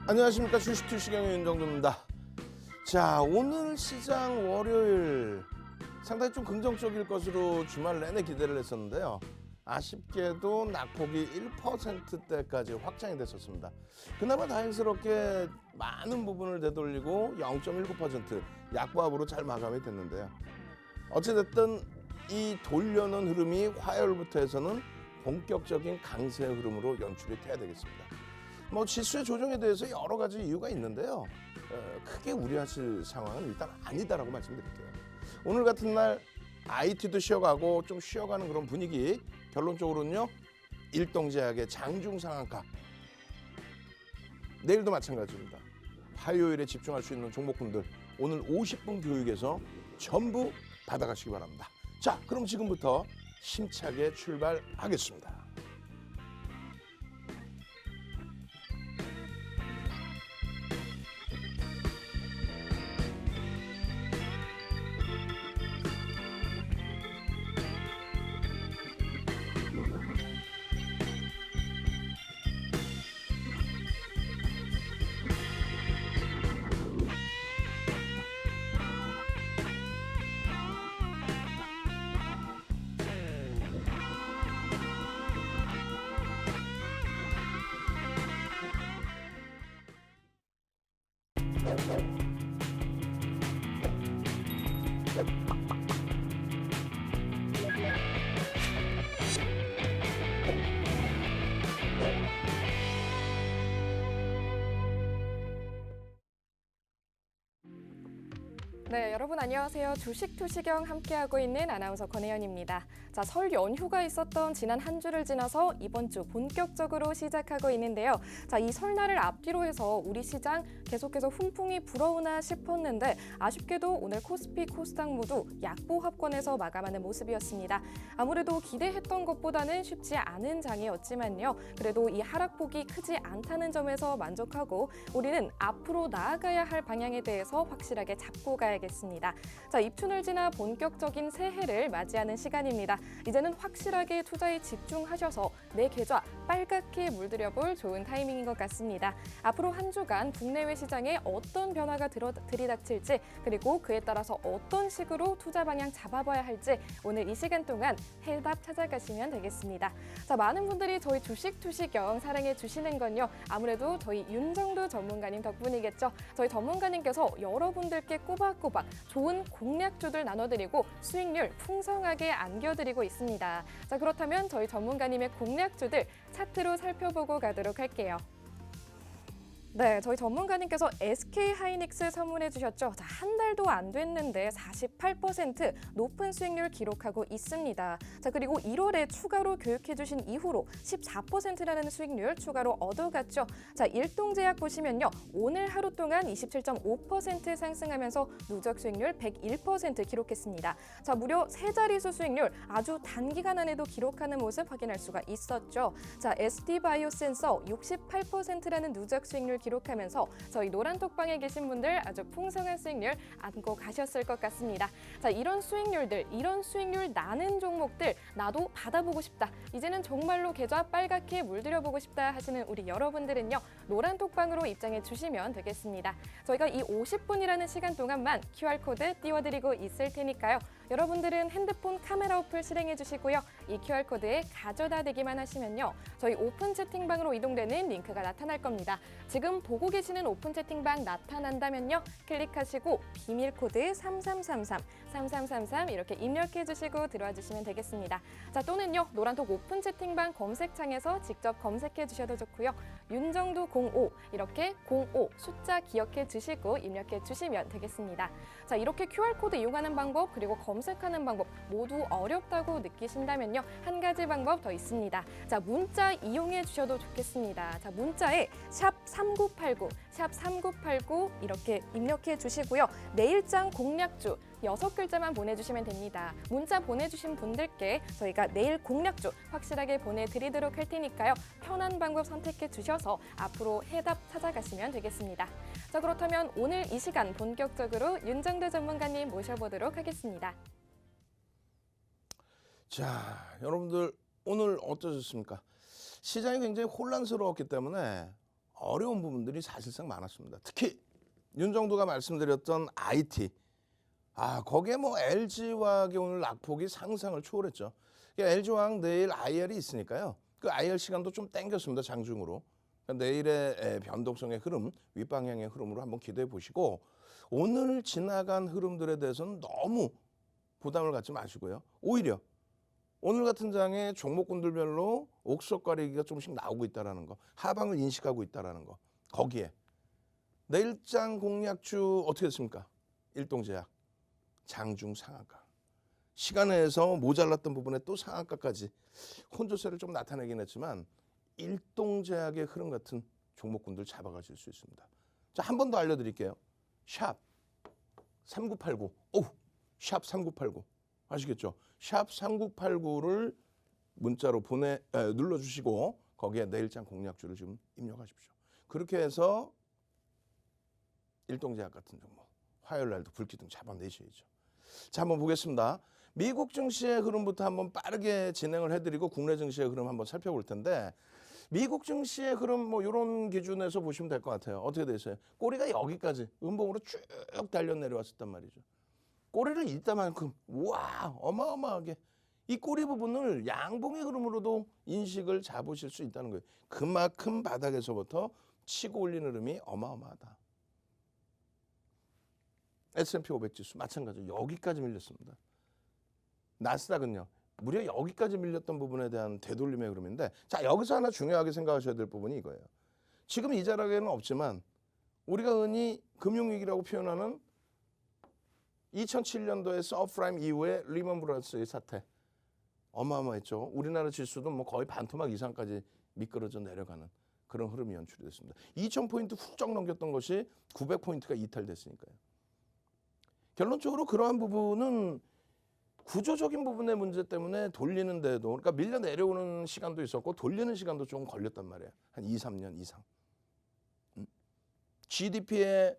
안녕하십니까. 주식투시경의 윤정도입니다. 자, 오늘 시장 월요일 상당히 좀 긍정적일 것으로 주말 내내 기대를 했었는데요. 아쉽게도 낙폭이 1%대까지 확장이 됐었습니다. 그나마 다행스럽게 많은 부분을 되돌리고 0.19% 약보합으로 잘 마감이 됐는데요. 어찌됐든 이 돌려놓은 흐름이 화요일부터 해서는 본격적인 강세 흐름으로 연출이 돼야 되겠습니다. 지수의 조정에 대해서 여러 가지 이유가 있는데요. 크게 우려하실 상황은 일단 아니다라고 말씀드릴게요. 오늘 같은 날 IT도 쉬어가고 좀 쉬어가는 그런 분위기, 결론적으로는요. 일동제약의 장중 상한가. 내일도 마찬가지입니다. 화요일에 집중할 수 있는 종목군들 오늘 50분 교육에서 전부 받아가시기 바랍니다. 자, 그럼 지금부터 힘차게 출발하겠습니다. 네, 여러분 안녕하세요. 주식투시경 함께하고 있는 아나운서 권혜연입니다. 자, 설 연휴가 있었던 지난 한 주를 지나서 이번 주 본격적으로 시작하고 있는데요. 자, 이 설날을 앞뒤로 해서 우리 시장 계속해서 훈풍이 불어오나 싶었는데 아쉽게도 오늘 코스피, 코스닥 모두 약보합권에서 마감하는 모습이었습니다. 아무래도 기대했던 것보다는 쉽지 않은 장이었지만요. 그래도 이 하락폭이 크지 않다는 점에서 만족하고 우리는 앞으로 나아가야 할 방향에 대해서 확실하게 잡고 가야겠습니다. 자, 입춘을 지나 본격적인 새해를 맞이하는 시간입니다. 이제는 확실하게 투자에 집중하셔서 내 계좌 빨갛게 물들여볼 좋은 타이밍인 것 같습니다. 앞으로 한 주간 국내외 시장에 어떤 변화가 들이닥칠지 그리고 그에 따라서 어떤 식으로 투자 방향 잡아봐야 할지 오늘 이 시간 동안 해답 찾아가시면 되겠습니다. 자, 많은 분들이 저희 주식투시경 사랑해 주시는 건요. 아무래도 저희 윤정도 전문가님 덕분이겠죠. 저희 전문가님께서 여러분들께 꼬박꼬박 좋은 공략주들 나눠드리고 수익률 풍성하게 안겨드리고 있습니다. 자, 그렇다면 저희 전문가님의 공략주들 차트로 살펴보고 가도록 할게요. 네, 저희 전문가님께서 SK하이닉스 선물해 주셨죠. 자, 한 달도 안 됐는데 48% 높은 수익률 기록하고 있습니다. 자, 그리고 1월에 추가로 교육해 주신 이후로 14%라는 수익률 추가로 얻어갔죠. 자, 일동제약 보시면요. 오늘 하루 동안 27.5% 상승하면서 누적 수익률 101% 기록했습니다. 자, 무려 세 자릿수 수익률 아주 단기간 안에도 기록하는 모습 확인할 수가 있었죠. 자, SD바이오센서 68%라는 누적 수익률 기록하면서 저희 노란톡방에 계신 분들 아주 풍성한 수익률 안고 가셨을 것 같습니다. 자, 이런 수익률들, 이런 수익률 나는 종목들 나도 받아보고 싶다. 이제는 정말로 계좌 빨갛게 물들여보고 싶다 하시는 우리 여러분들은요. 노란톡방으로 입장해 주시면 되겠습니다. 저희가 이 50분이라는 시간 동안만 QR코드 띄워드리고 있을 테니까요. 여러분들은 핸드폰 카메라 어플 실행해 주시고요. 이 QR코드에 가져다 대기만 하시면요. 저희 오픈 채팅방으로 이동되는 링크가 나타날 겁니다. 지금 보고 계시는 오픈 채팅방 나타난다면요. 클릭하시고 비밀 코드 3333 이렇게 입력해 주시고 들어와 주시면 되겠습니다. 자, 또는요. 노란톡 오픈 채팅방 검색창에서 직접 검색해 주셔도 좋고요. 윤정도 05 이렇게 05 숫자 기억해 주시고 입력해 주시면 되겠습니다. 자, 이렇게 QR코드 이용하는 방법 그리고 검색하는 방법 모두 어렵다고 느끼신다면요. 한 가지 방법 더 있습니다. 자, 문자 이용해 주셔도 좋겠습니다. 자, 문자에 샵 3989 이렇게 입력해 주시고요. 내일장 공략주 6글자만 보내주시면 됩니다. 문자 보내주신 분들께 저희가 내일 공략주 확실하게 보내드리도록 할 테니까요. 편한 방법 선택해 주셔서 앞으로 해답 찾아가시면 되겠습니다. 자, 그렇다면 오늘 이 시간 본격적으로 윤정도 전문가님 모셔보도록 하겠습니다. 자, 여러분들 오늘 어떠셨습니까? 시장이 굉장히 혼란스러웠기 때문에 어려운 부분들이 사실상 많았습니다. 특히 윤정도가 말씀드렸던 IT. 거기에 뭐 LG화학이 오늘 낙폭이 상상을 초월했죠. LG화학 내일 IR이 있으니까요. 그 IR 시간도 좀 땡겼습니다. 장중으로. 그러니까 내일의 변동성의 흐름, 윗방향의 흐름으로 한번 기대해 보시고 오늘 지나간 흐름들에 대해서는 너무 부담을 갖지 마시고요. 오히려 오늘 같은 장에 종목군들별로 옥석 가리기가 조금씩 나오고 있다는 거, 하방을 인식하고 있다는 거. 거기에 내일장 공략주 어떻게 됐습니까? 일동제약, 장중 상한가. 시간에서 모자랐던 부분에 또 상한가까지 혼조세를 좀 나타내긴 했지만 일동제약의 흐름 같은 종목군들 잡아가실 수 있습니다. 자, 한 번 더 알려드릴게요. 샵 3989. 샵 3989. 아시겠죠? 샵 3989를 문자로 눌러주시고 거기에 내일장 공략주를 지금 입력하십시오. 그렇게 해서 일동제약 같은 종목 화요일 날도 불기둥 잡아내셔야죠. 자, 한번 보겠습니다. 미국 증시의 흐름부터 한번 빠르게 진행을 해드리고 국내 증시의 흐름 한번 살펴볼 텐데 미국 증시의 흐름 뭐 이런 기준에서 보시면 될 것 같아요. 어떻게 되세요? 꼬리가 여기까지 음봉으로 쭉 달려 내려왔었단 말이죠. 꼬리를 이따만큼 와 어마어마하게 이 꼬리 부분을 양봉의 흐름으로도 인식을 잡으실 수 있다는 거예요. 그만큼 바닥에서부터 치고 올리는 흐름이 어마어마하다. S&P 500 지수 마찬가지로 여기까지 밀렸습니다. 나스닥은요. 무려 여기까지 밀렸던 부분에 대한 되돌림의 흐름인데 자 여기서 하나 중요하게 생각하셔야 될 부분이 이거예요. 지금 이 자락에는 없지만 우리가 흔히 금융위기라고 표현하는 2007년도의 서프라임 이후에 리먼 브라더스의 사태 어마어마했죠. 우리나라 지수도 뭐 거의 반토막 이상까지 미끄러져 내려가는 그런 흐름이 연출이 됐습니다. 2000포인트 훌쩍 넘겼던 것이 900포인트가 이탈됐으니까요. 결론적으로 그러한 부분은 구조적인 부분의 문제 때문에 돌리는데도 그러니까 밀려 내려오는 시간도 있었고 돌리는 시간도 좀 걸렸단 말이에요. 한 2, 3년 이상. GDP의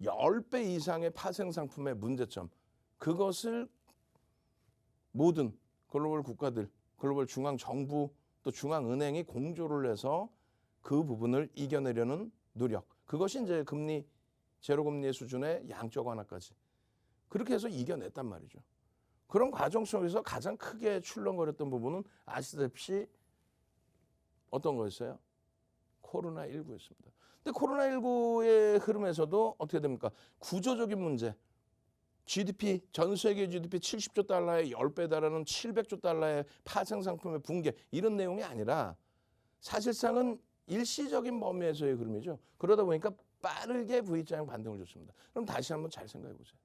10배 이상의 파생 상품의 문제점 그것을 모든 글로벌 국가들, 글로벌 중앙 정부 또 중앙은행이 공조를 해서 그 부분을 이겨내려는 노력. 그것이 이제 금리 제로금리의 수준의 양적 완화까지 그렇게 해서 이겨냈단 말이죠. 그런 과정 속에서 가장 크게 출렁거렸던 부분은 아시다시피 어떤 거였어요? 코로나19였습니다. 근데 코로나19의 흐름에서도 어떻게 됩니까? 구조적인 문제. GDP, 전 세계 GDP 70조 달러의 10배 달하는 700조 달러의 파생 상품의 붕괴 이런 내용이 아니라 사실상은 일시적인 범위에서의 흐름이죠. 그러다 보니까 빠르게 V자형 반등을 줬습니다. 그럼 다시 한번 잘 생각해 보세요.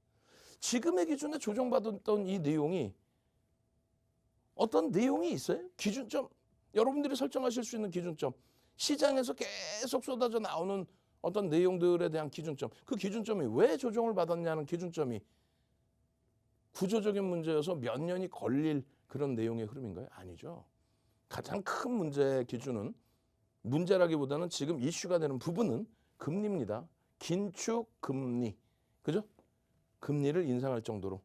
지금의 기준에 조정받았던 이 내용이 어떤 내용이 있어요? 기준점. 여러분들이 설정하실 수 있는 기준점. 시장에서 계속 쏟아져 나오는 어떤 내용들에 대한 기준점. 그 기준점이 왜 조정을 받았냐는 기준점이 구조적인 문제여서 몇 년이 걸릴 그런 내용의 흐름인가요? 아니죠. 가장 큰 문제의 기준은 문제라기보다는 지금 이슈가 되는 부분은 금리입니다. 긴축 금리. 그죠? 금리를 인상할 정도로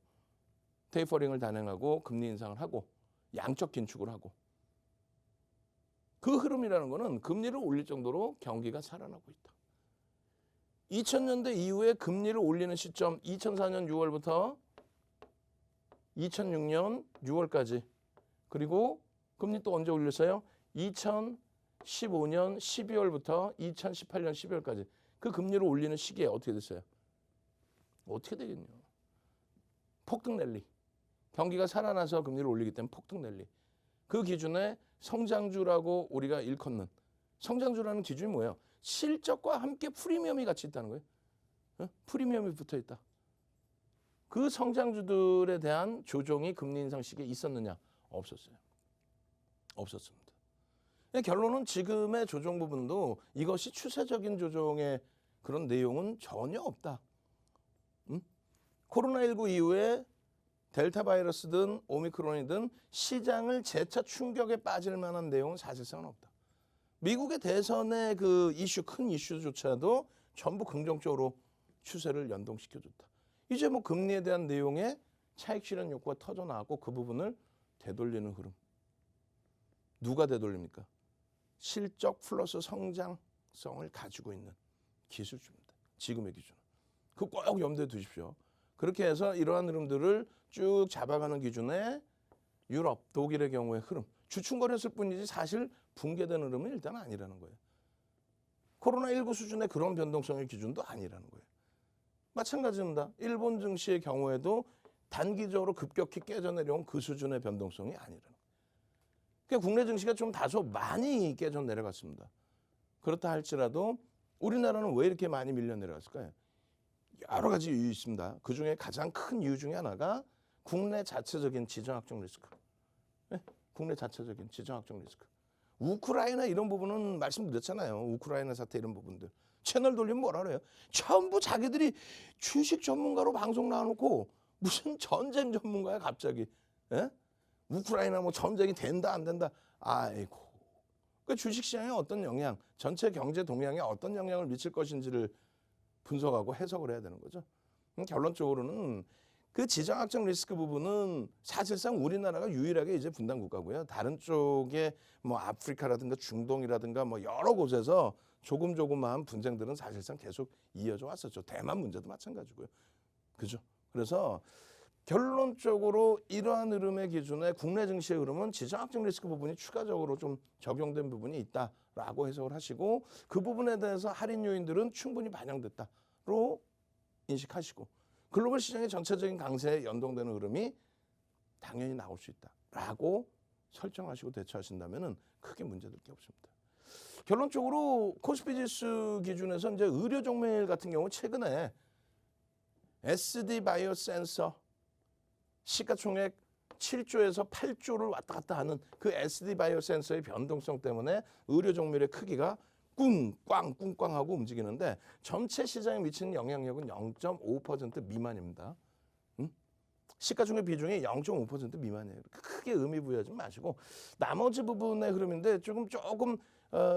테이퍼링을 단행하고 금리 인상을 하고 양적 긴축을 하고 그 흐름이라는 거는 금리를 올릴 정도로 경기가 살아나고 있다. 2000년대 이후에 금리를 올리는 시점 2004년 6월부터 2006년 6월까지 그리고 금리 또 언제 올렸어요? 2015년 12월부터 2018년 12월까지 그 금리를 올리는 시기에 어떻게 됐어요? 어떻게 되겠냐. 폭등 랠리. 경기가 살아나서 금리를 올리기 때문에 폭등 랠리. 그 기준에 성장주라고 우리가 일컫는 성장주라는 기준이 뭐예요? 실적과 함께 프리미엄이 같이 있다는 거예요. 프리미엄이 붙어 있다. 그 성장주들에 대한 조정이 금리 인상 시기에 있었느냐? 없었어요. 없었습니다. 결론은 지금의 조정 부분도 이것이 추세적인 조정의 그런 내용은 전혀 없다. 코로나19 이후에 델타 바이러스든 오미크론이든 시장을 재차 충격에 빠질 만한 내용은 사실상은 없다. 미국의 대선의 그 이슈, 큰 이슈조차도 전부 긍정적으로 추세를 연동시켜줬다. 이제 뭐 금리에 대한 내용에 차익 실현 욕구가 터져 나왔고 그 부분을 되돌리는 흐름. 누가 되돌립니까? 실적 플러스 성장, 가능성을 가지고 있는 기술주입니다. 지금의 기준은. 그거 꼭 염두에 두십시오. 그렇게 해서 이러한 흐름들을 쭉 잡아가는 기준에 유럽, 독일의 경우의 흐름. 주춤거렸을 뿐이지 사실 붕괴된 흐름은 일단 아니라는 거예요. 코로나19 수준의 그런 변동성의 기준도 아니라는 거예요. 마찬가지입니다. 일본 증시의 경우에도 단기적으로 급격히 깨져 내려온 그 수준의 변동성이 아니라는 거예요. 그러니까 국내 증시가 좀 다소 많이 깨져 내려갔습니다. 그렇다 할지라도 우리나라는 왜 이렇게 많이 밀려 내려갔을까요? 여러 가지 이유 있습니다. 그중에 가장 큰 이유 중에 하나가 국내 자체적인 지정학적 리스크. 네? 국내 자체적인 지정학적 리스크. 우크라이나 이런 부분은 말씀드렸잖아요. 우크라이나 사태 이런 부분들. 채널 돌리면 뭐라 그래요? 전부 자기들이 주식 전문가로 방송 나와놓고 무슨 전쟁 전문가야 갑자기. 예? 우크라이나 뭐 전쟁이 된다 안 된다. 아이고. 그 주식시장에 어떤 영향, 전체 경제 동향에 어떤 영향을 미칠 것인지를 분석하고 해석을 해야 되는 거죠. 결론적으로는 그 지정학적 리스크 부분은 사실상 우리나라가 유일하게 이제 분단 국가고요. 다른 쪽에 뭐 아프리카라든가 중동이라든가 뭐 여러 곳에서 조금조금한 분쟁들은 사실상 계속 이어져 왔었죠. 대만 문제도 마찬가지고요. 그죠? 그래서 결론적으로 이러한 흐름의 기준에 국내 증시의 흐름은 지정학적 리스크 부분이 추가적으로 좀 적용된 부분이 있다라고 해석을 하시고 그 부분에 대해서 할인 요인들은 충분히 반영됐다로 인식하시고 글로벌 시장의 전체적인 강세에 연동되는 흐름이 당연히 나올 수 있다라고 설정하시고 대처하신다면은 크게 문제될 게 없습니다. 결론적으로 코스피 지수 기준에서 이제 의료 종목 같은 경우 최근에 SD 바이오 센서 시가총액 7조에서 8조를 왔다 갔다 하는 그 SD 바이오 센서의 변동성 때문에 의료 종목의 크기가 꿍꽝하고 움직이는데 전체 시장에 미치는 영향력은 0.5% 미만입니다. 시가총액 비중이 0.5% 미만이에요. 크게 의미 부여하지 마시고 나머지 부분의 흐름인데 조금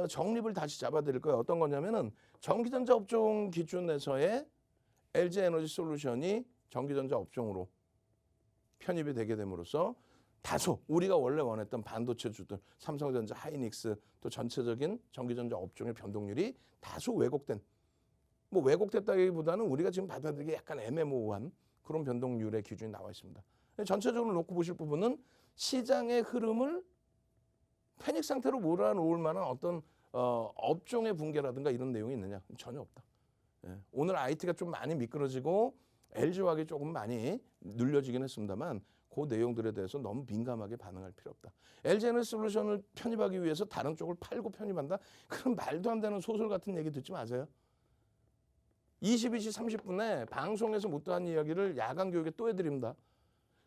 정립을 다시 잡아드릴 거예요. 어떤 거냐면은 전기전자 업종 기준에서의 LG에너지솔루션이 전기전자 업종으로 편입이 되게 됨으로써 다소 우리가 원래 원했던 반도체주들 삼성전자, 하이닉스 또 전체적인 전기전자 업종의 변동률이 다소 왜곡된 뭐 왜곡됐다기보다는 우리가 지금 받아들이기 약간 애매모호한 그런 변동률의 기준이 나와 있습니다. 전체적으로 놓고 보실 부분은 시장의 흐름을 패닉 상태로 몰아놓을 만한 어떤 업종의 붕괴라든가 이런 내용이 있느냐? 전혀 없다. 예. 오늘 IT가 좀 많이 미끄러지고 LG화학이 조금 많이 눌려지긴 했습니다만 그 내용들에 대해서 너무 민감하게 반응할 필요 없다. LG에너지솔루션을 편입하기 위해서 다른 쪽을 팔고 편입한다? 그런 말도 안 되는 소설 같은 얘기 듣지 마세요. 22시 30분에 방송에서 못다한 이야기를 야간 교육에 또 해드립니다.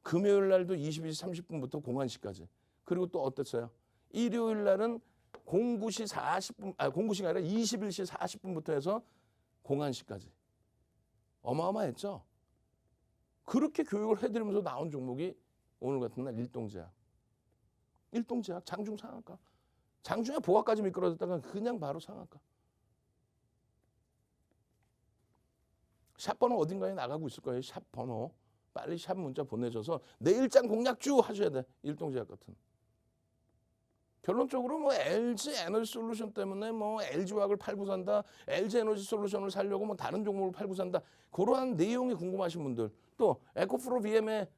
금요일 날도 22시 30분부터 공안시까지. 그리고 또 어땠어요? 일요일 날은 09시가 아니라 21시 40분부터 해서 공안시까지. 어마어마했죠? 그렇게 교육을 해드리면서 나온 종목이 오늘 같은 날 일동제약. 일동제약, 장중 상한가. 장중에 보합까지 미끄러졌다가 그냥 바로 상한가. 샵 번호 어딘가에 나가고 있을 거예요. 샵 번호. 빨리 샵 문자 보내줘서 내일장 공략주 하셔야 돼. 일동제약 같은. 결론적으로 뭐 LG 에너지 솔루션 때문에 뭐 LG화학을 팔고 산다. LG 에너지 솔루션을 살려고 뭐 다른 종목을 팔고 산다. 그러한 내용이 궁금하신 분들. 또 에코프로 BM의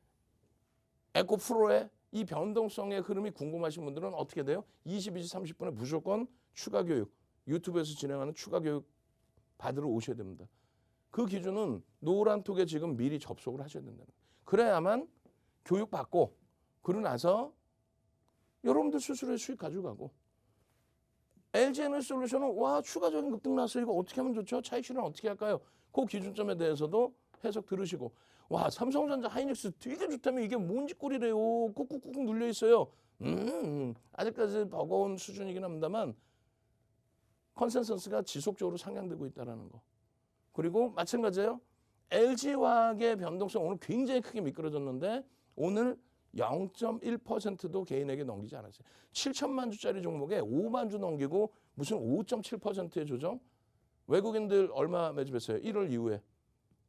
에코프로의 이 변동성의 흐름이 궁금하신 분들은 어떻게 돼요? 22시 30분에 무조건 추가 교육, 유튜브에서 진행하는 추가 교육 받으러 오셔야 됩니다. 그 기준은 노란톡에 지금 미리 접속을 하셔야 된다는 거예요. 그래야만 교육 받고 그러고 나서 여러분들 스스로의 수익 가져가고 LG에너지솔루션은 와 추가적인 급등 났어요. 이거 어떻게 하면 좋죠? 차익 실현 어떻게 할까요? 그 기준점에 대해서도 해석 들으시고 와 삼성전자 하이닉스 되게 좋다면 이게 뭔 짓거리래요. 꾹꾹꾹 눌려 있어요. 아직까지 버거운 수준이긴 합니다만 컨센서스가 지속적으로 상향되고 있다는 거. 그리고 마찬가지예요. LG화학의 변동성 오늘 굉장히 크게 미끄러졌는데 오늘 0.1%도 개인에게 넘기지 않았어요. 7천만 주짜리 종목에 5만 주 넘기고 무슨 5.7%의 조정? 외국인들 얼마 매집했어요? 1월 이후에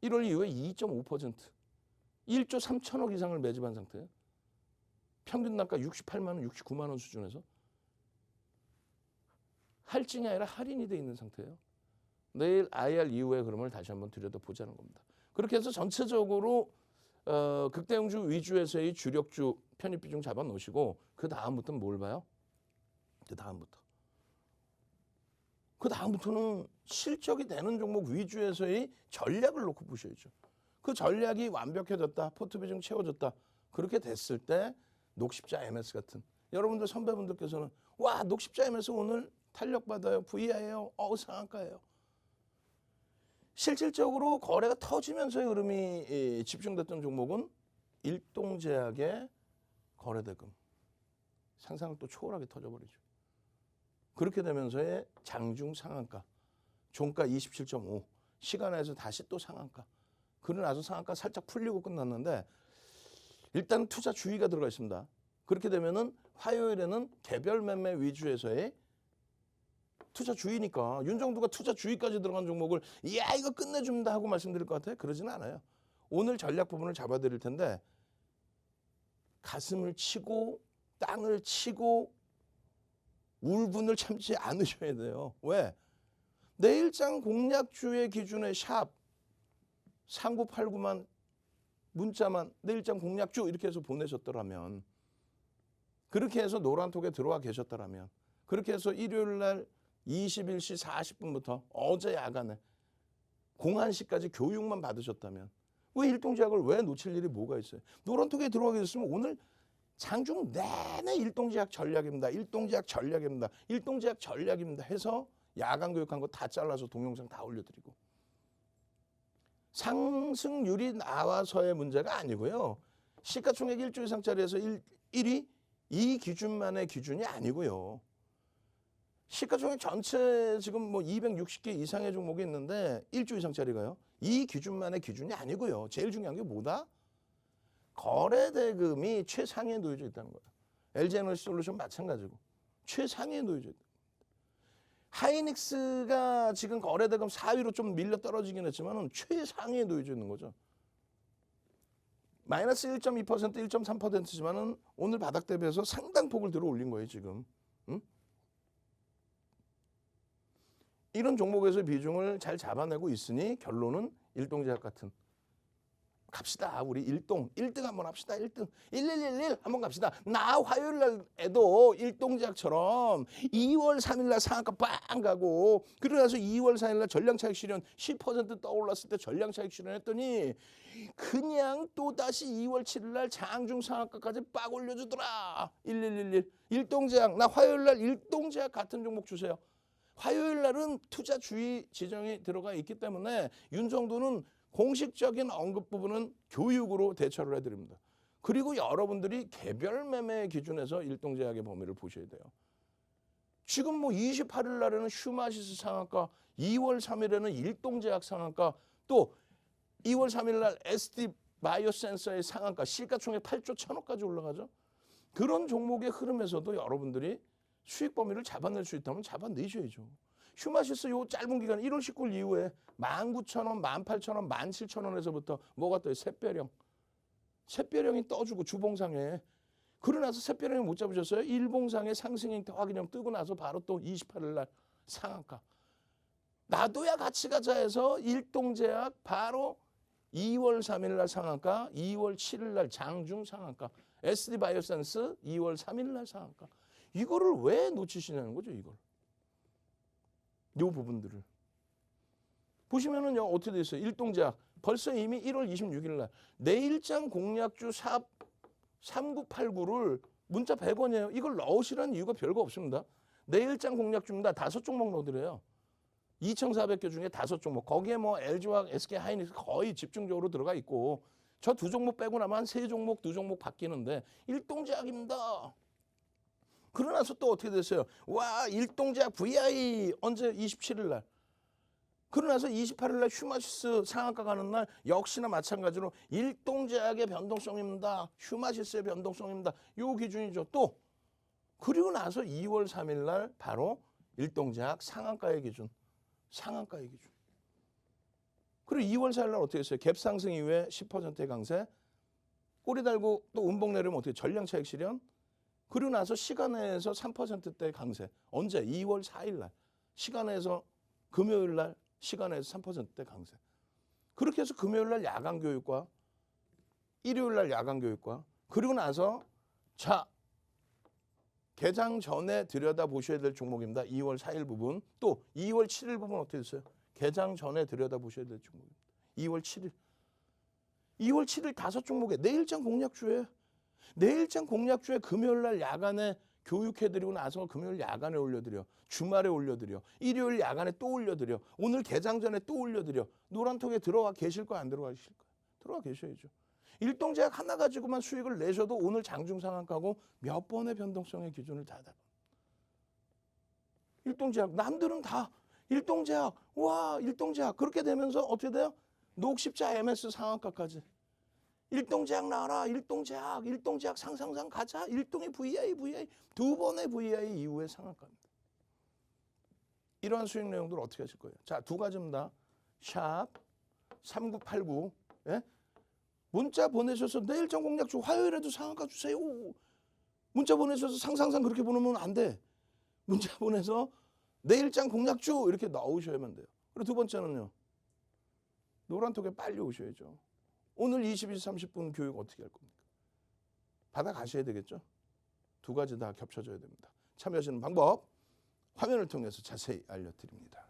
2.5%. 1조 3천억 이상을 매집한 상태예요. 평균 단가 68만 원, 69만 원 수준에서. 할증이 아니라 할인이 돼 있는 상태예요. 내일 IR 이후에 그러면 다시 한번 들여다보자는 겁니다. 그렇게 해서 전체적으로 극대형주 위주에서의 주력주 편입 비중 잡아놓으시고 그 다음부터는 뭘 봐요? 그 다음부터는 실적이 되는 종목 위주에서의 전략을 놓고 보셔야죠. 그 전략이 완벽해졌다, 포트 비중 채워졌다. 그렇게 됐을 때 녹십자 MS 같은 여러분들 선배분들께서는 와 녹십자 MS 오늘 탄력받아요, VI예요, 상한가예요. 실질적으로 거래가 터지면서의 흐름이 집중됐던 종목은 일동제약의 거래대금 상상을 또 초월하게 터져버리죠. 그렇게 되면서의 장중 상한가, 종가 27.5, 시간에서 다시 또 상한가. 그러고 나서 상한가 살짝 풀리고 끝났는데 일단 투자 주의가 들어가 있습니다. 그렇게 되면은 화요일에는 개별 매매 위주에서의 투자 주의니까 윤정두가 투자 주의까지 들어간 종목을 야 이거 끝내줍니다 하고 말씀드릴 것 같아요. 그러지는 않아요. 오늘 전략 부분을 잡아드릴 텐데 가슴을 치고 땅을 치고 울분을 참지 않으셔야 돼요. 왜? 내일장 공략주의 기준의 샵 3989만 문자만 내일장 공략주 이렇게 해서 보내셨더라면 그렇게 해서 노란톡에 들어와 계셨더라면 그렇게 해서 일요일 날 21시 40분부터 어제 야간에 01시까지 교육만 받으셨다면 왜 일동제약을 왜 놓칠 일이 뭐가 있어요? 노란톡에 들어가게 됐으면 오늘 장중 내내 일동제약 전략입니다. 일동제약 전략입니다. 일동제약 전략입니다 해서 야간 교육한 거 다 잘라서 동영상 다 올려드리고 상승률이 나와서의 문제가 아니고요. 시가총액 1조 이상짜리에서 1위 이 기준만의 기준이 아니고요. 시가총액 전체 지금 뭐 260개 이상의 종목이 있는데 1조 이상짜리가요. 이 기준만의 기준이 아니고요. 제일 중요한 게 뭐다? 거래대금이 최상위에 놓여져 있다는 거예요. LG에너지솔루션 마찬가지고 최상위에 놓여져 있다. 하이닉스가 지금 거래대금 4위로 좀 밀려 떨어지긴 했지만 최상위에 놓여져 있는 거죠. 마이너스 1.2%, 1.3%지만은 오늘 바닥 대비해서 상당폭을 들어 올린 거예요, 지금. 응? 이런 종목에서 비중을 잘 잡아내고 있으니 결론은 일동제약 같은 갑시다. 우리 1등 한번 합시다. 1등. 1111 한번 갑시다. 나 화요일 날에도 일동제약처럼 2월 3일 날 상한가 빵 가고 그러고 나서 2월 4일 날 전량차익 실현 10% 떠올랐을 때 전량차익 실현했더니 그냥 또다시 2월 7일 날 장중 상한가까지 빡 올려주더라. 1111 일동제약. 나 화요일 날 일동제약 같은 종목 주세요. 화요일 날은 투자 주의 지정이 들어가 있기 때문에 윤정도는 공식적인 언급 부분은 교육으로 대처를 해드립니다. 그리고 여러분들이 개별 매매 기준에서 일동제약의 범위를 보셔야 돼요. 지금 뭐 28일 날에는 슈마시스 상한가, 2월 3일에는 일동제약 상한가, 또 2월 3일 날 SD 바이오센서의 상한가, 시가총액 8조 1천억까지 올라가죠. 그런 종목의 흐름에서도 여러분들이 수익 범위를 잡아낼 수 있다면 잡아내셔야죠. 슈마시스 요 짧은 기간 1월 19일 이후에 19,000원, 18,000원, 17,000원에서부터 뭐가 떠요? 샛별형. 샛별형이 떠주고 주봉상에. 그러고 나서 샛별형이 못 잡으셨어요? 일봉상에 상승 형태 확인형 뜨고 나서 바로 또 28일 날 상한가. 나도야 같이 가자 해서 일동제약 바로 2월 3일 날 상한가, 2월 7일 날 장중 상한가, SD 바이오센스 2월 3일 날 상한가. 이거를 왜 놓치시냐는 거죠, 이걸. 요 부분들을. 보시면은요, 어떻게 돼 있어요? 일동제약. 벌써 이미 1월 26일 날 내일장 공략주 샵 3989를 문자 100원이에요. 이걸 넣으시라는 이유가 별거 없습니다. 내일장 공략주입니다. 5종목 넣으래요. 2,400개 중에 5종목. 거기에 뭐 LG와 SK 하이닉스 거의 집중적으로 들어가 있고 저 2종목 빼고 나면 한 3종목, 2종목 바뀌는데 일동제약입니다. 그러고 나서 또 어떻게 됐어요? 와, 일동제약 VI 언제 27일 날. 그러고 나서 28일 날 슈마시스 상한가 가는 날 역시나 마찬가지로 일동제약의 변동성입니다. 슈마시스의 변동성입니다. 요 기준이죠. 또 그리고 나서 2월 3일 날 바로 일동제약 상한가의 기준. 상한가의 기준. 그리고 2월 4일 날 어떻게 했어요? 갭 상승 이후에 10%의 강세. 꼬리 달고 또 음봉 내리면 어떻게 전량차익 실현? 그리고 나서 시간에서 3%대 강세. 언제? 2월 4일 날. 시간에서 금요일 날 시간에서 3%대 강세. 그렇게 해서 금요일 날 야간 교육과 일요일 날 야간 교육과 그리고 나서 자 개장 전에 들여다보셔야 될 종목입니다. 2월 4일 부분 또 2월 7일 부분 어떻게 됐어요? 개장 전에 들여다보셔야 될 종목입니다. 2월 7일. 2월 7일 5종목에 내일장 공략주에 내일장 공략주에 금요일 날 야간에 교육해드리고 나서 금요일 야간에 올려드려. 주말에 올려드려. 일요일 야간에 또 올려드려. 오늘 개장 전에 또 올려드려. 노란톡에 들어와 계실 거야 안 들어가 계실 거야? 들어와 계셔야죠. 일동제약 하나 가지고만 수익을 내셔도 오늘 장중 상한가고 몇 번의 변동성의 기준을 다 잡아. 일동제약 남들은 다 일동제약 와 일동제약 그렇게 되면서 어떻게 돼요? 녹십자 MS 상한가까지. 일동제약 나와라. 일동제약 상상상 가자. 일동의 VI 두 번의 VI 이후의 상한가입니다. 이러한 수익 내용들 어떻게 하실 거예요? 자, 두 가지입니다. 샵 3989 예? 문자 보내셔서 내일장 공략주 화요일에도 상한가 주세요. 문자 보내셔서 상상상 그렇게 보내면 안 돼. 문자 보내서 내일장 공략주 이렇게 넣으셔야만 돼요. 그리고 두 번째는요. 노란톡에 빨리 오셔야죠. 오늘 22시 30분 교육 어떻게 할 겁니까? 받아가셔야 되겠죠? 두 가지 다 겹쳐져야 됩니다. 참여하시는 방법 화면을 통해서 자세히 알려드립니다.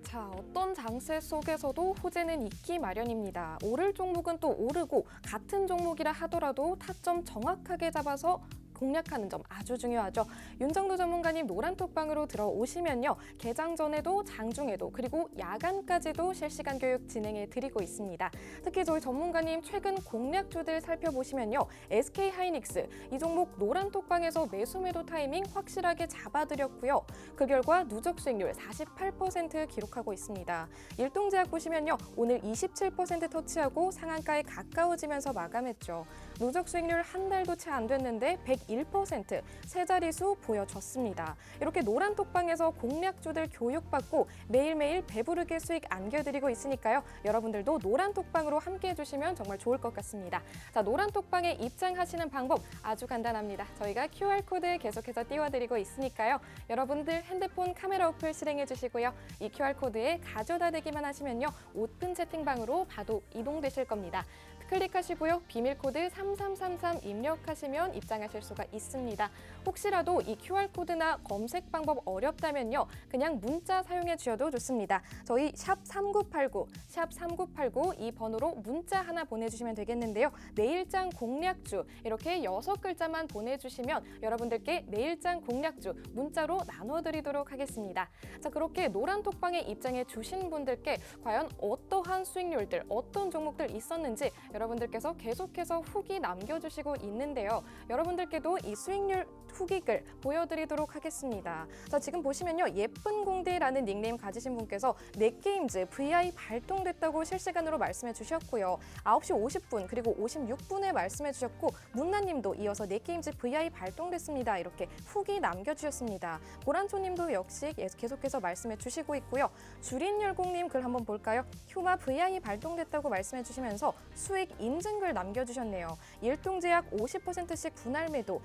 자, 어떤 장세 속에서도 호재는 있기 마련입니다. 오를 종목은 또 오르고 같은 종목이라 하더라도 타점 정확하게 잡아서 공략하는 점 아주 중요하죠. 윤정도 전문가님 노란톡방으로 들어오시면요. 개장 전에도 장중에도 그리고 야간까지도 실시간 교육 진행해 드리고 있습니다. 특히 저희 전문가님 최근 공략주들 살펴보시면요. SK하이닉스 이 종목 노란톡방에서 매수 매도 타이밍 확실하게 잡아드렸고요. 그 결과 누적 수익률 48% 기록하고 있습니다. 일동제약 보시면요. 오늘 27% 터치하고 상한가에 가까워지면서 마감했죠. 누적 수익률 한 달도 채 안 됐는데 101%세 자리수 보여줬습니다. 이렇게 노란톡방에서 공략주들 교육받고 매일매일 배부르게 수익 안겨드리고 있으니까요. 여러분들도 노란톡방으로 함께해 주시면 정말 좋을 것 같습니다. 자, 노란톡방에 입장하시는 방법 아주 간단합니다. 저희가 QR코드 계속해서 띄워드리고 있으니까요. 여러분들 핸드폰 카메라 어플 실행해 주시고요. 이 QR코드에 가져다 대기만 하시면요. 오픈 채팅방으로 바로 이동되실 겁니다. 클릭하시고요. 비밀코드 3333 입력하시면 입장하실 수가 있습니다. 혹시라도 이 QR코드나 검색 방법 어렵다면요. 그냥 문자 사용해 주셔도 좋습니다. 저희 샵3989 이 번호로 문자 하나 보내주시면 되겠는데요. 내일장 공략주 이렇게 6글자만 보내주시면 여러분들께 내일장 공략주 문자로 나눠드리도록 하겠습니다. 자, 그렇게 노란톡방에 입장해 주신 분들께 과연 어떠한 수익률들, 어떤 종목들 있었는지 여러분들께서 계속해서 후기 남겨주시고 있는데요. 여러분들께도 이 수익률 후기글 보여드리도록 하겠습니다. 자, 지금 보시면요. 예쁜 공대라는 닉네임 가지신 분께서 넷게임즈 VI 발동됐다고 실시간으로 말씀해 주셨고요. 9시 50분 그리고 56분에 말씀해 주셨고 문나님도 이어서 넷게임즈 VI 발동됐습니다. 이렇게 후기 남겨주셨습니다. 고란초님도 역시 계속해서 말씀해 주시고 있고요. 주린열공님 글 한번 볼까요? 휴마 VI 발동됐다고 말씀해 주시면서 수익 인증글 남겨주셨네요. 일동제약 50%씩 분할 매도,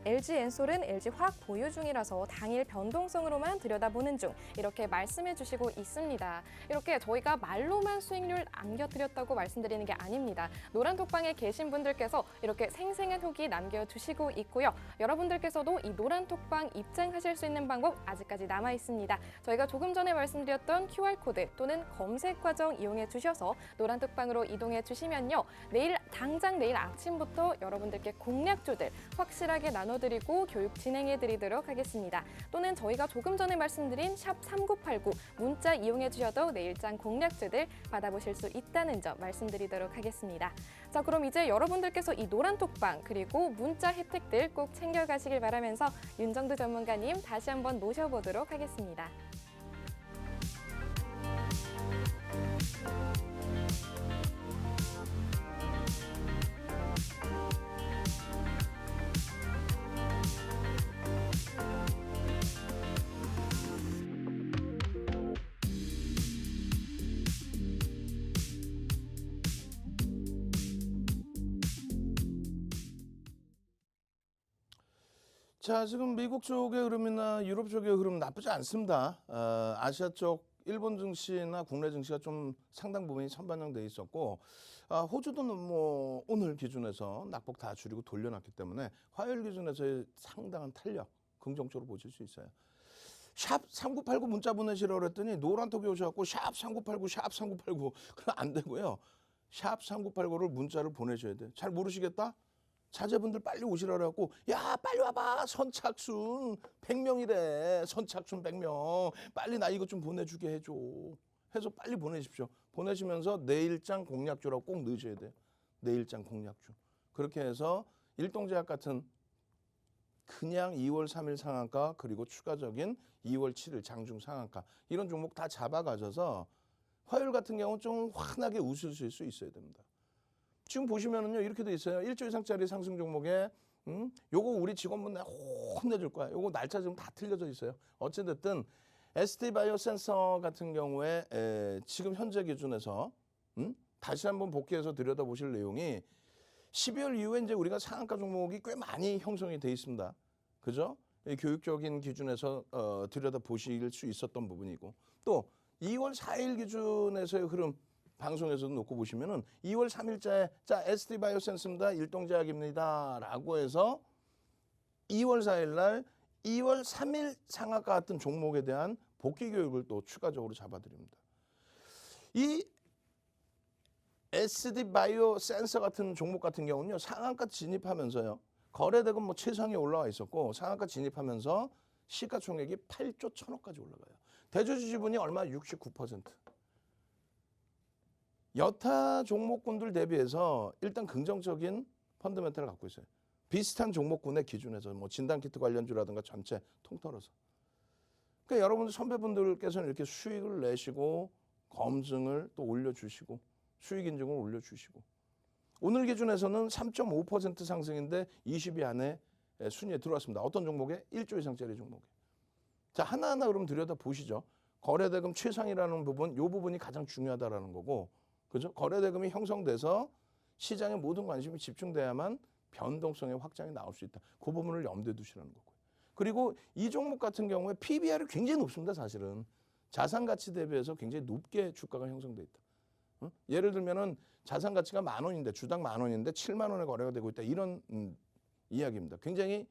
LG엔솔은 LG화학 보유 중이라서 당일 변동성으로만 들여다보는 중 이렇게 말씀해 주시고 있습니다. 이렇게 저희가 말로만 수익률 안겨드렸다고 말씀드리는 게 아닙니다. 노란톡방에 계신 분들께서 이렇게 생생한 후기 남겨주시고 있고요. 여러분들께서도 이 노란톡방 입장하실 수 있는 방법 아직까지 남아 있습니다. 저희가 조금 전에 말씀드렸던 QR코드 또는 검색 과정 이용해 주셔서 노란톡방으로 이동해 주시면요. 당장 내일 아침부터 여러분들께 공략주들 확실하게 나눠드리고 교육 진행해 드리도록 하겠습니다. 또는 저희가 조금 전에 말씀드린 샵 3989 문자 이용해 주셔도 내일장 공략주들 받아보실 수 있다는 점 말씀드리도록 하겠습니다. 자, 그럼 이제 여러분들께서 이 노란톡방 그리고 문자 혜택들 꼭 챙겨가시길 바라면서 윤정두 전문가님 다시 한번 모셔보도록 하겠습니다. 자, 지금 미국 쪽의 흐름이나 유럽 쪽의 흐름 나쁘지 않습니다. 아시아 쪽 일본 증시나 국내 증시가 좀 상당 부분이 선반영돼 있었고, 호주도 뭐 오늘 기준에서 낙폭 다 줄이고 돌려놨기 때문에 화요일 기준에서의 상당한 탄력 긍정적으로 보실 수 있어요. 샵 3989 문자 보내시라고 그랬더니 노란톡이 오셔갖고 샵 3989 샵 3989 그럼 안 되고요. 샵 3989를 문자를 보내셔야 돼요. 잘 모르시겠다? 자제분들 빨리 오시라 그래갖고 야 빨리 와봐 선착순 100명이래 선착순 100명 빨리 나 이것 좀 보내주게 해줘 해서 빨리 보내십시오. 보내시면서 내일장 공약주라고 꼭 넣으셔야 돼요. 내일장 공약주. 그렇게 해서 일동제약 같은 그냥 2월 3일 상한가 그리고 추가적인 2월 7일 장중 상한가 이런 종목 다 잡아가셔서 화요일 같은 경우는 좀 환하게 웃으실 수 있어야 됩니다. 지금 보시면은요 이렇게 돼 있어요. 1조 이상짜리 상승 종목에 요거 우리 직원분 내가 혼내줄 거야. 요거 날짜 지금 다 틀려져 있어요. 어찌됐든 ST바이오센서 같은 경우에 지금 현재 기준에서 다시 한번 복귀해서 들여다보실 내용이 12월 이후에 이제 우리가 상한가 종목이 꽤 많이 형성이 돼 있습니다. 그죠? 이 교육적인 기준에서 들여다보실 수 있었던 부분이고 또 2월 4일 기준에서의 흐름 방송에서도 놓고 보시면은 2월 3일자에 자 ST바이오센스입니다. 일동제약입니다. 라고 해서 2월 4일 날 2월 3일 상한가 같은 종목에 대한 복귀 교육을 또 추가적으로 잡아드립니다. 이 ST바이오센서 같은 종목 같은 경우는요. 상한가 진입하면서요. 거래대금 뭐 최상에 올라와 있었고 상한가 진입하면서 시가총액이 8조 1천억까지 올라가요. 대주주 지분이 얼마? 69%. 여타 종목군들 대비해서 일단 긍정적인 펀더멘탈을 갖고 있어요. 비슷한 종목군의 기준에서 뭐 진단키트 관련주라든가 전체 통틀어서. 그러니까 여러분들 선배분들께서는 이렇게 수익을 내시고 검증을 또 올려주시고 수익 인증을 올려주시고 오늘 기준에서는 3.5% 상승인데 20위 안에 순위에 들어왔습니다. 어떤 종목에? 1조 이상짜리 종목에. 자 하나하나 그럼 들여다보시죠. 거래대금 최상이라는 부분, 이 부분이 가장 중요하다라는 거고 그죠? 거래대금이 형성돼서 시장에 모든 관심이 집중돼야만 변동성의 확장이 나올 수 있다. 그 부분을 염두에 두시라는 거고요. 그리고 이 종목 같은 경우에 PBR이 굉장히 높습니다. 사실은. 자산 가치 대비해서 굉장히 높게 주가가 형성돼 있다. 예를 들면은 자산 가치가 10,000원인데 주당 10,000원인데 7만 원에 거래가 되고 있다. 이런 이야기입니다. 굉장히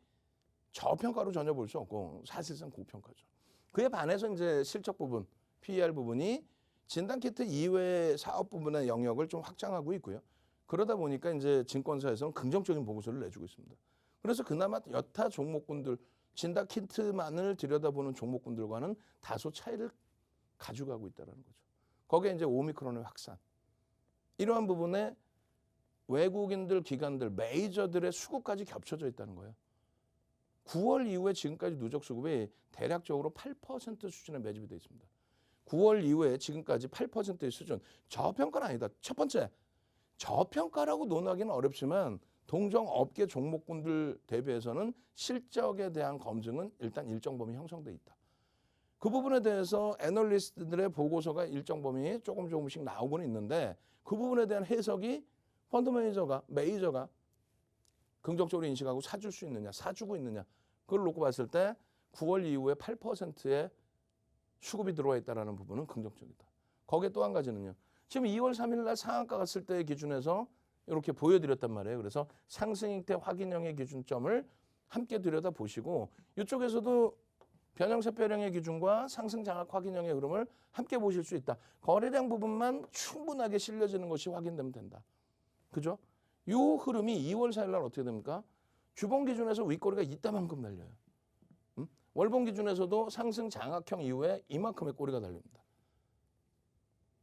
저평가로 전혀 볼 수 없고 사실상 고평가죠. 그에 반해서 이제 실적 부분, PER 부분이 진단키트 이외의 사업 부분의 영역을 좀 확장하고 있고요. 그러다 보니까 이제 증권사에서는 긍정적인 보고서를 내주고 있습니다. 그래서 그나마 여타 종목군들, 진단키트만을 들여다보는 종목군들과는 다소 차이를 가져가고 있다는 거죠. 거기에 이제 오미크론의 확산. 이러한 부분에 외국인들, 기관들, 메이저들의 수급까지 겹쳐져 있다는 거예요. 9월 이후에 지금까지 누적 수급이 대략적으로 8% 수준에 매집이 되어 있습니다. 9월 이후에 지금까지 8%의 수준. 저평가는 아니다. 첫 번째, 저평가라고 논하기는 어렵지만 동종 업계 종목군들 대비해서는 실적에 대한 검증은 일단 일정 범위 형성돼 있다. 그 부분에 대해서 애널리스트들의 보고서가 일정 범위 조금씩 나오고는 있는데 그 부분에 대한 해석이 펀드 매니저가, 메이저가 긍정적으로 인식하고 사줄 수 있느냐, 사주고 있느냐. 그걸 놓고 봤을 때 9월 이후에 8%의 수급이 들어와 있다는 부분은 긍정적이다. 거기에 또 한 가지는요. 지금 2월 3일 날 상한가 갔을 때의 기준에서 이렇게 보여드렸단 말이에요. 그래서 상승 형태 확인형의 기준점을 함께 들여다보시고 이쪽에서도 변형세표량의 기준과 상승 장악 확인형의 흐름을 함께 보실 수 있다. 거래량 부분만 충분하게 실려지는 것이 확인되면 된다. 그죠? 이 흐름이 2월 4일 날 어떻게 됩니까? 주봉 기준에서 윗꼬리가 이따만큼 달려요. 월봉 기준에서도 상승 장악형 이후에 이만큼의 꼬리가 달립니다.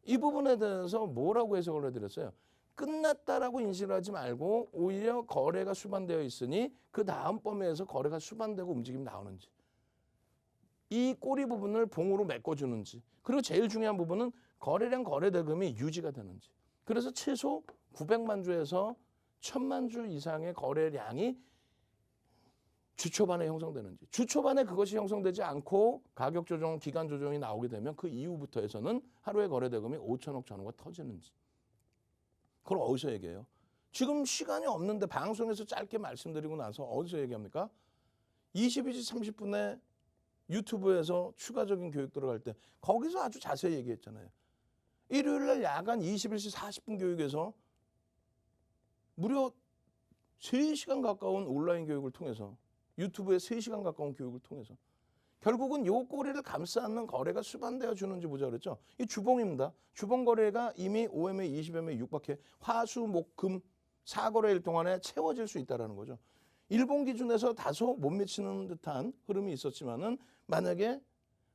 이 부분에 대해서 뭐라고 해석을 해드렸어요? 끝났다라고 인식을 하지 말고 오히려 거래가 수반되어 있으니 그 다음 범위에서 거래가 수반되고 움직임이 나오는지 이 꼬리 부분을 봉으로 메꿔주는지 그리고 제일 중요한 부분은 거래량 거래대금이 유지가 되는지 그래서 최소 900만 주에서 1,000만 주 이상의 거래량이 주 초반에 형성되는지 주 초반에 그것이 형성되지 않고 가격 조정, 기간 조정이 나오게 되면 그 이후부터 해서는 하루의 거래대금이 5천억 전후가 터지는지 그걸 어디서 얘기해요? 지금 시간이 없는데 방송에서 짧게 말씀드리고 나서 어디서 얘기합니까? 22시 30분에 유튜브에서 추가적인 교육 들어갈 때 거기서 아주 자세히 얘기했잖아요. 일요일 날 야간 21시 40분 교육에서 무려 3시간 가까운 온라인 교육을 통해서 유튜브에 3시간 가까운 교육을 통해서 결국은 요 꼬리를 감싸 안는 거래가 수반되어 주는지 보자 그랬죠. 이 주봉입니다. 주봉 거래가 이미 OMA 20MA 육박해 화수, 목, 금 4거래일 동안에 채워질 수 있다는 거죠. 일본 기준에서 다소 못 미치는 듯한 흐름이 있었지만은 만약에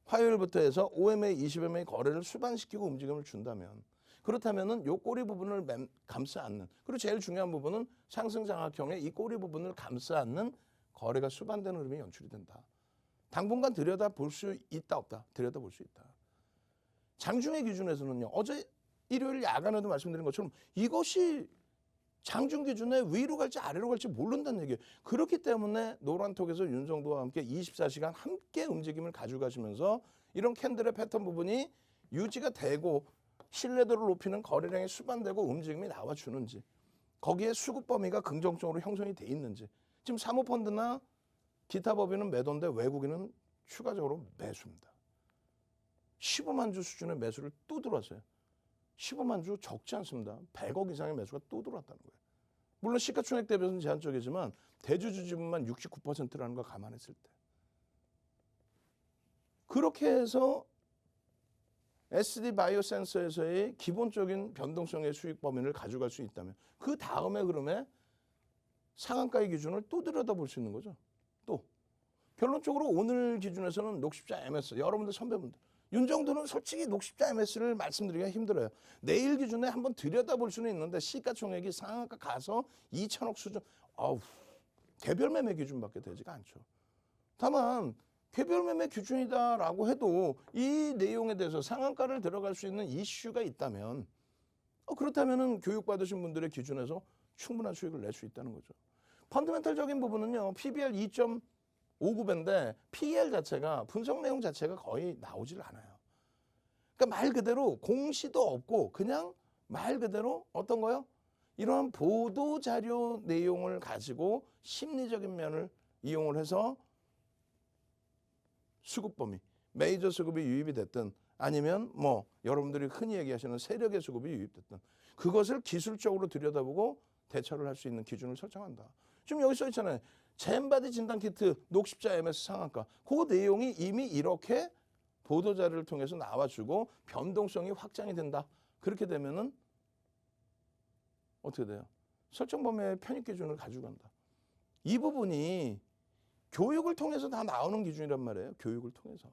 화요일부터 해서 OMA 20MA 거래를 수반시키고 움직임을 준다면 그렇다면은 요 꼬리 부분을 감싸 안는 그리고 제일 중요한 부분은 상승 장악형의 이 꼬리 부분을 감싸 안는 거래가 수반되는 흐름이 연출이 된다. 당분간 들여다볼 수 있다 없다. 들여다볼 수 있다. 장중의 기준에서는요. 어제 일요일 야간에도 말씀드린 것처럼 이것이 장중 기준에 위로 갈지 아래로 갈지 모른다는 얘기예요. 그렇기 때문에 노란톡에서 윤정도와 함께 24시간 함께 움직임을 가져가시면서 이런 캔들의 패턴 부분이 유지가 되고 신뢰도를 높이는 거래량이 수반되고 움직임이 나와주는지 거기에 수급 범위가 긍정적으로 형성이 돼 있는지 지금 사모펀드나 기타 법인은 매도인데 외국인은 추가적으로 매수입니다. 15만 주 수준의 매수를 또 들어왔어요. 15만 주 적지 않습니다. 100억 이상의 매수가 또 들어왔다는 거예요. 물론 시가총액 대비해서는 제한적이지만 대주주 지분만 69%라는 걸 감안했을 때. 그렇게 해서 SD 바이오센서에서의 기본적인 변동성의 수익 범위를 가져갈 수 있다면 그 다음에 흐름에 상한가의 기준을 또 들여다볼 수 있는 거죠. 또 결론적으로 오늘 기준에서는 녹십자 MS 여러분들 선배분들 윤정도는 솔직히 녹십자 MS를 말씀드리기가 힘들어요. 내일 기준에 한번 들여다볼 수는 있는데 시가총액이 상한가 가서 2천억 수준 개별 매매 기준밖에 되지가 않죠. 다만 개별 매매 기준이다라고 해도 이 내용에 대해서 상한가를 들어갈 수 있는 이슈가 있다면 그렇다면은 교육받으신 분들의 기준에서 충분한 수익을 낼 수 있다는 거죠. 펀더멘털적인 부분은요. PBR 2.59배인데 PER 자체가 분석 내용 자체가 거의 나오질 않아요. 그러니까 말 그대로 공시도 없고 그냥 말 그대로 어떤 거요? 이러한 보도 자료 내용을 가지고 심리적인 면을 이용을 해서 수급 범위, 메이저 수급이 유입이 됐든 아니면 뭐 여러분들이 흔히 얘기하시는 세력의 수급이 유입됐든 그것을 기술적으로 들여다보고 대처를 할 수 있는 기준을 설정한다. 지금 여기 써 있잖아요. 젠바디 진단 키트 녹십자 MS 상한가. 그 내용이 이미 이렇게 보도자료를 통해서 나와주고 변동성이 확장이 된다. 그렇게 되면은 어떻게 돼요? 설정 범위의 편입 기준을 가지고 간다. 이 부분이 교육을 통해서 다 나오는 기준이란 말이에요. 교육을 통해서.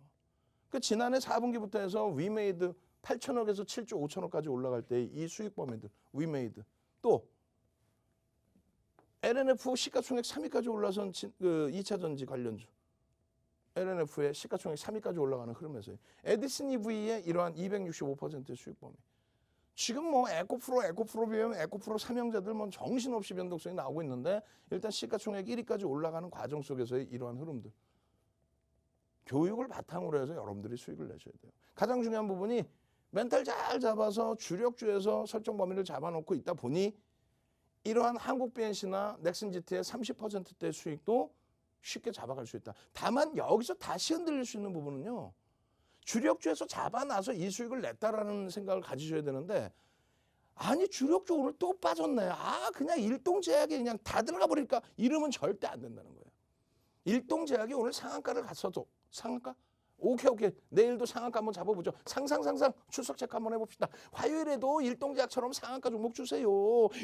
그러니까 지난해 4분기부터 해서 위메이드 8천억에서 7조 5천억까지 올라갈 때 이 수익 범위들 위메이드 또 LNF 시가총액 3위까지 올라선 2차 전지 관련주 LNF의 시가총액 3위까지 올라가는 흐름에서 에디슨 EV의 이러한 265%의 수익 범위 지금 뭐 에코프로 비하면 에코프로 삼형제들 뭐 정신없이 변동성이 나오고 있는데 일단 시가총액 1위까지 올라가는 과정 속에서의 이러한 흐름들 교육을 바탕으로 해서 여러분들이 수익을 내셔야 돼요. 가장 중요한 부분이 멘탈 잘 잡아서 주력주에서 설정 범위를 잡아놓고 있다 보니 이러한 한국 BNC나 넥슨 GT의 30%대 수익도 쉽게 잡아갈 수 있다. 다만 여기서 다시 흔들릴 수 있는 부분은요. 주력주에서 잡아놔서 이 수익을 냈다라는 생각을 가지셔야 되는데 아니 주력주 오늘 또 빠졌네. 그냥 일동제약에 그냥 다 들어가 버릴까? 이러면 절대 안 된다는 거예요. 일동제약이 오늘 상한가를 갔어도 상한가? 오케이. 내일도 상한가 한번 잡아보죠. 상상 출석 체크 한번 해봅시다. 화요일에도 일동제약처럼 상한가 종목 주세요.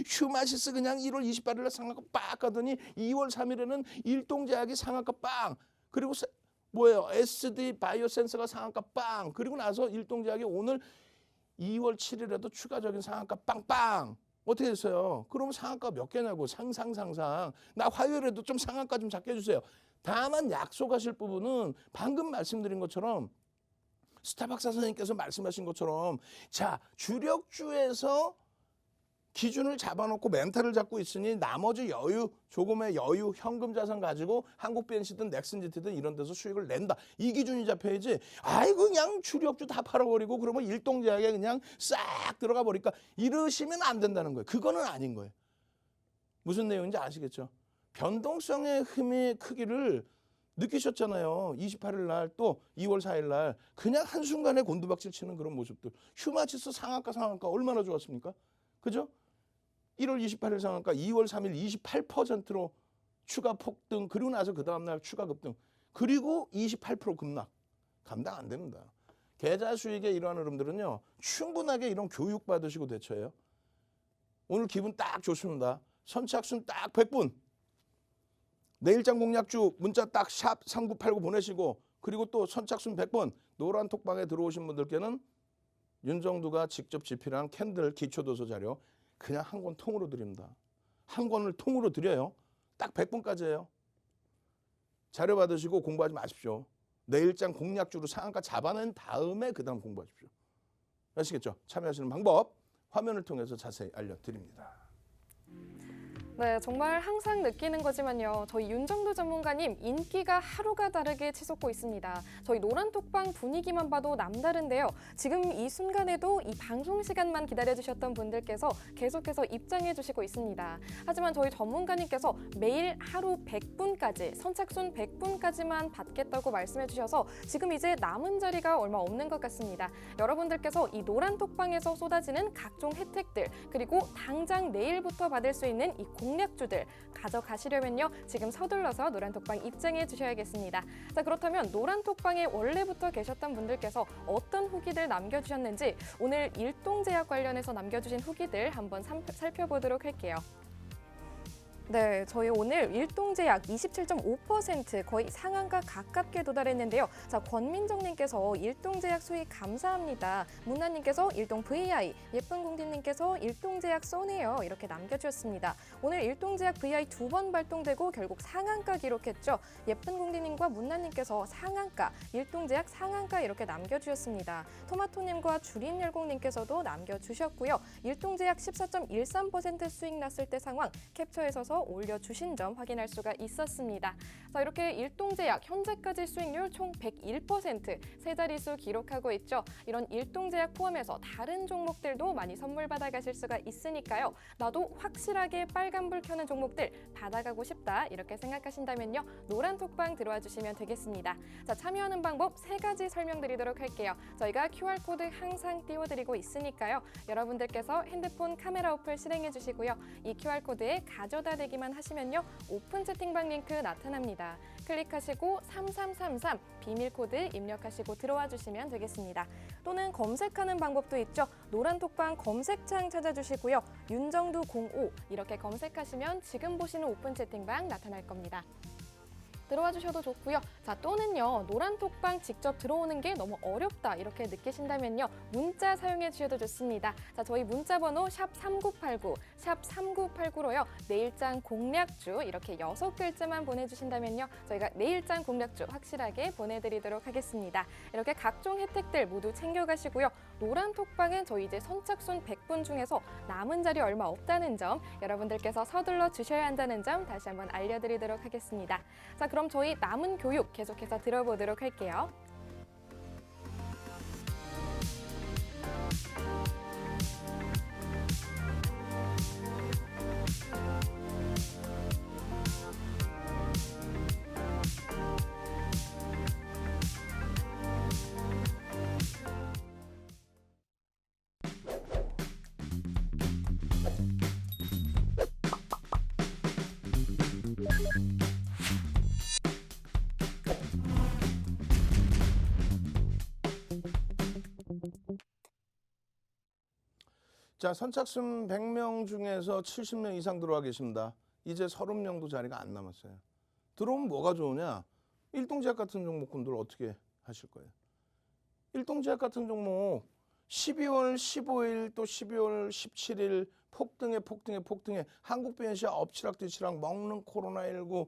휴마시스 그냥 1월 28일에 상한가 빡 가더니 2월 3일에는 일동제약이 상한가 빵. 그리고 SD 바이오센서가 상한가 빵. 그리고 나서 일동제약이 오늘 2월 7일에도 추가적인 상한가 빵빵. 어떻게 됐어요? 그럼 상한가 몇 개냐고. 상상. 나 화요일에도 좀 상한가 좀 잡게 해주세요. 다만 약속하실 부분은 방금 말씀드린 것처럼 스타박사 선생님께서 말씀하신 것처럼 자 주력주에서 기준을 잡아놓고 멘탈을 잡고 있으니 나머지 조금의 여유 현금 자산 가지고 한국 BNC든 넥슨 GT든 이런 데서 수익을 낸다. 이 기준이 잡혀야지 그냥 주력주 다 팔아버리고 그러면 일동제약에 그냥 싹 들어가 버릴까 이러시면 안 된다는 거예요. 그거는 아닌 거예요. 무슨 내용인지 아시겠죠? 변동성의 흠의 크기를 느끼셨잖아요. 28일 날 또 2월 4일 날 그냥 한순간에 곤두박질 치는 그런 모습들. 휴마지수 상한가 얼마나 좋았습니까? 그죠? 1월 28일 상한가 2월 3일 28%로 추가 폭등, 그리고 나서 그 다음날 추가 급등, 그리고 28% 급락. 감당 안 됩니다. 계좌 수익의 이러한 흐름들은요, 충분하게 이런 교육 받으시고 대처해요. 오늘 기분 딱 좋습니다. 선착순 딱 100분. 내일장 공략주 문자 딱 샵 3989 보내시고, 그리고 또 선착순 100번 노란 톡방에 들어오신 분들께는 윤정두가 직접 집필한 캔들 기초도서 자료 그냥 한 권 통으로 드립니다. 한 권을 통으로 드려요. 딱 100번까지예요. 자료 받으시고 공부하지 마십시오. 내일장 공략주로 상한가 잡아낸 다음에 그 다음 공부하십시오. 아시겠죠? 참여하시는 방법 화면을 통해서 자세히 알려드립니다. 네, 정말 항상 느끼는 거지만요. 저희 윤정두 전문가님 인기가 하루가 다르게 치솟고 있습니다. 저희 노란톡방 분위기만 봐도 남다른데요. 지금 이 순간에도 이 방송 시간만 기다려주셨던 분들께서 계속해서 입장해 주시고 있습니다. 하지만 저희 전문가님께서 매일 하루 100분까지, 선착순 100분까지만 받겠다고 말씀해 주셔서 지금 이제 남은 자리가 얼마 없는 것 같습니다. 여러분들께서 이 노란톡방에서 쏟아지는 각종 혜택들, 그리고 당장 내일부터 받을 수 있는 이 공략주들 가져가시려면요, 지금 서둘러서 노란톡방 입장해 주셔야겠습니다. 자, 그렇다면 노란톡방에 원래부터 계셨던 분들께서 어떤 후기들 남겨주셨는지 오늘 일동제약 관련해서 남겨주신 후기들 한번 살펴보도록 할게요. 네, 저희 오늘 일동제약 27.5% 거의 상한가 가깝게 도달했는데요. 자, 권민정님께서 일동제약 수익 감사합니다. 문나님께서 일동 VI, 예쁜공디님께서 일동제약 쏘네요. 이렇게 남겨주셨습니다. 오늘 일동제약 VI 2번 발동되고 결국 상한가 기록했죠. 예쁜공디님과 문나님께서 상한가, 일동제약 상한가 이렇게 남겨주셨습니다. 토마토님과 주린열공님께서도 남겨주셨고요. 일동제약 14.13% 수익 났을 때 상황 캡처해서 올려주신 점 확인할 수가 있었습니다. 자, 이렇게 일동제약 현재까지 수익률 총 101% 세 자릿수 기록하고 있죠. 이런 일동제약 포함해서 다른 종목들도 많이 선물 받아가실 수가 있으니까요. 나도 확실하게 빨간불 켜는 종목들 받아가고 싶다 이렇게 생각하신다면요, 노란톡방 들어와 주시면 되겠습니다. 자, 참여하는 방법 3가지 설명드리도록 할게요. 저희가 QR코드 항상 띄워드리고 있으니까요. 여러분들께서 핸드폰 카메라 어플 실행해 주시고요. 이 QR코드에 가져다 대기만 하시면요, 오픈 채팅방 링크 나타납니다. 클릭하시고 3333 비밀코드 입력하시고 들어와 주시면 되겠습니다. 또는 검색하는 방법도 있죠. 노란톡방 검색창 찾아주시고요. 윤정두 05 이렇게 검색하시면 지금 보시는 오픈 채팅방 나타날 겁니다. 들어와 주셔도 좋고요. 자, 또는요, 노란톡방 직접 들어오는 게 너무 어렵다 이렇게 느끼신다면요, 문자 사용해 주셔도 좋습니다. 자, 저희 문자 번호 샵 3989, 샵 3989로요. 내일장 공략주 이렇게 6글자만 보내주신다면요, 저희가 내일장 공략주 확실하게 보내드리도록 하겠습니다. 이렇게 각종 혜택들 모두 챙겨가시고요. 노란톡방은 저희 이제 선착순 100분 중에서 남은 자리 얼마 없다는 점, 여러분들께서 서둘러 주셔야 한다는 점 다시 한번 알려드리도록 하겠습니다. 자, 그럼 저희 남은 교육 계속해서 들어보도록 할게요. 자, 선착순 100명 중에서 70명 이상 들어와 계십니다. 이제 30명도 자리가 안 남았어요. 들어오면 뭐가 좋으냐? 일동제약 같은 종목군들 어떻게 하실 거예요? 일동제약 같은 종목 12월 15일 또 12월 17일 폭등에 한국변시아 엎치락뒤치락 먹는 코로나19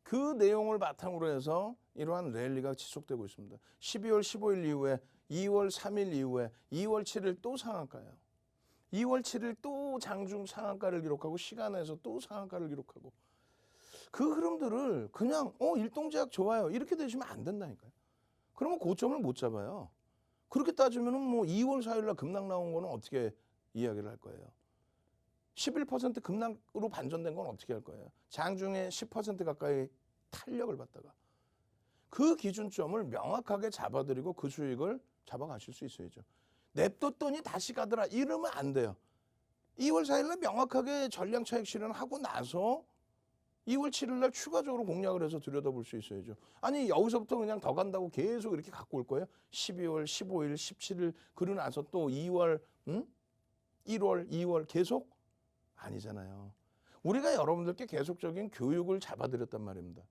그 내용을 바탕으로 해서 이러한 랠리가 지속되고 있습니다. 12월 15일 이후에 2월 3일 이후에 2월 7일 또 상한가예요. 2월 7일 또 장중 상한가를 기록하고 시간에서 또 상한가를 기록하고 그 흐름들을 그냥 일동제약 좋아요 이렇게 되시면 안 된다니까요. 그러면 고점을 못 잡아요. 그렇게 따지면 뭐 2월 4일 날 급락 나온 거는 어떻게 이야기를 할 거예요. 11% 급락으로 반전된 건 어떻게 할 거예요. 장중에 10% 가까이 탄력을 받다가 그 기준점을 명확하게 잡아드리고 그 수익을 잡아가실 수 있어야죠. 냅뒀더니 다시 가더라 이러면 안 돼요. 2월 4일날 명확하게 전량 차익 실현하고 나서 2월 7일날 추가적으로 공략을 해서 들여다볼 수 있어야죠. 아니 여기서부터 그냥 더 간다고 계속 이렇게 갖고 올 거예요? 12월, 15일, 17일 그러고 나서 또 2월, 1월, 2월 계속? 아니잖아요. 우리가 여러분들께 계속적인 교육을 잡아드렸단 말입니다.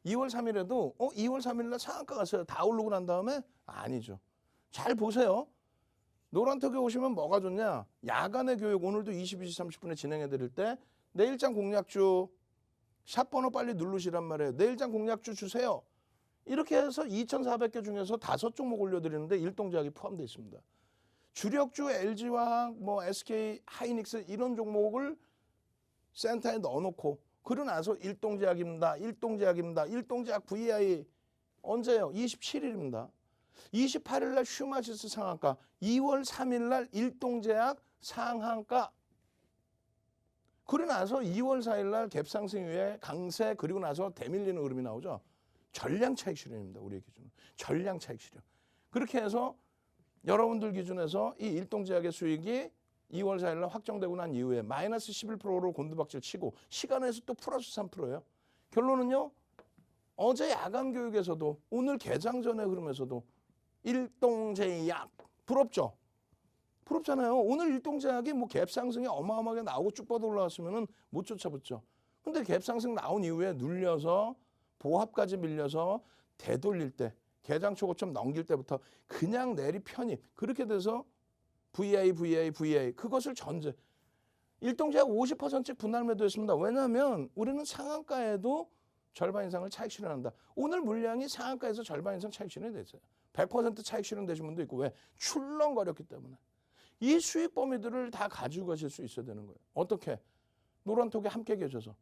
2월 3일에도 2월 3일날 상한가 갔어요. 다 오르고 난 다음에? 아니죠. 잘 보세요. 노란톡에 오시면 뭐가 좋냐? 야간의 교육 오늘도 22시 30분에 진행해 드릴 때 내일장 공략주 샵 번호 빨리 누르시란 말이에요. 내일장 공략주 주세요. 이렇게 해서 2,400개 중에서 5종목 올려드리는데 일동제약이 포함되어 있습니다. 주력주 LG화학, SK 하이닉스 이런 종목을 센터에 넣어놓고 그러고 나서 일동제약입니다. 일동제약 VI 언제요? 27일입니다. 28일 날 슈마시스 상한가, 2월 3일 날 일동제약 상한가. 그러고 나서 2월 4일 날 갭상승 이후에 강세 그리고 나서 대밀리는 흐름이 나오죠. 전량 차익 실현입니다. 우리의 기준은. 전량 차익 실현. 그렇게 해서 여러분들 기준에서 이 일동제약의 수익이 2월 4일 날 확정되고 난 이후에 마이너스 11%로 곤두박질 치고 시간에서 또 플러스 3%예요. 결론은요. 어제 야간 교육에서도 오늘 개장 전의 흐름에서도 일동제약 부럽죠? 부럽잖아요. 오늘 일동제약이 갭 상승이 어마어마하게 나오고 쭉 뻗어 올라왔으면 못 쫓아붙죠. 근데 갭 상승 나온 이후에 눌려서 보합까지 밀려서 되돌릴 때 개장 초고점 넘길 때부터 그냥 내리 편입 그렇게 돼서 VI 그것을 전제 일동제약 50%씩 분할 매도했습니다. 왜냐하면 우리는 상한가에도 절반 이상을 차익 실현한다. 오늘 물량이 상한가에서 절반 이상 차익 실현이 됐어요. 100% 차익 실현되신 분도 있고 왜? 출렁거렸기 때문에. 이 수익 범위들을 다 가지고 가실 수 있어야 되는 거예요. 어떻게? 노란톡에 함께 계셔서.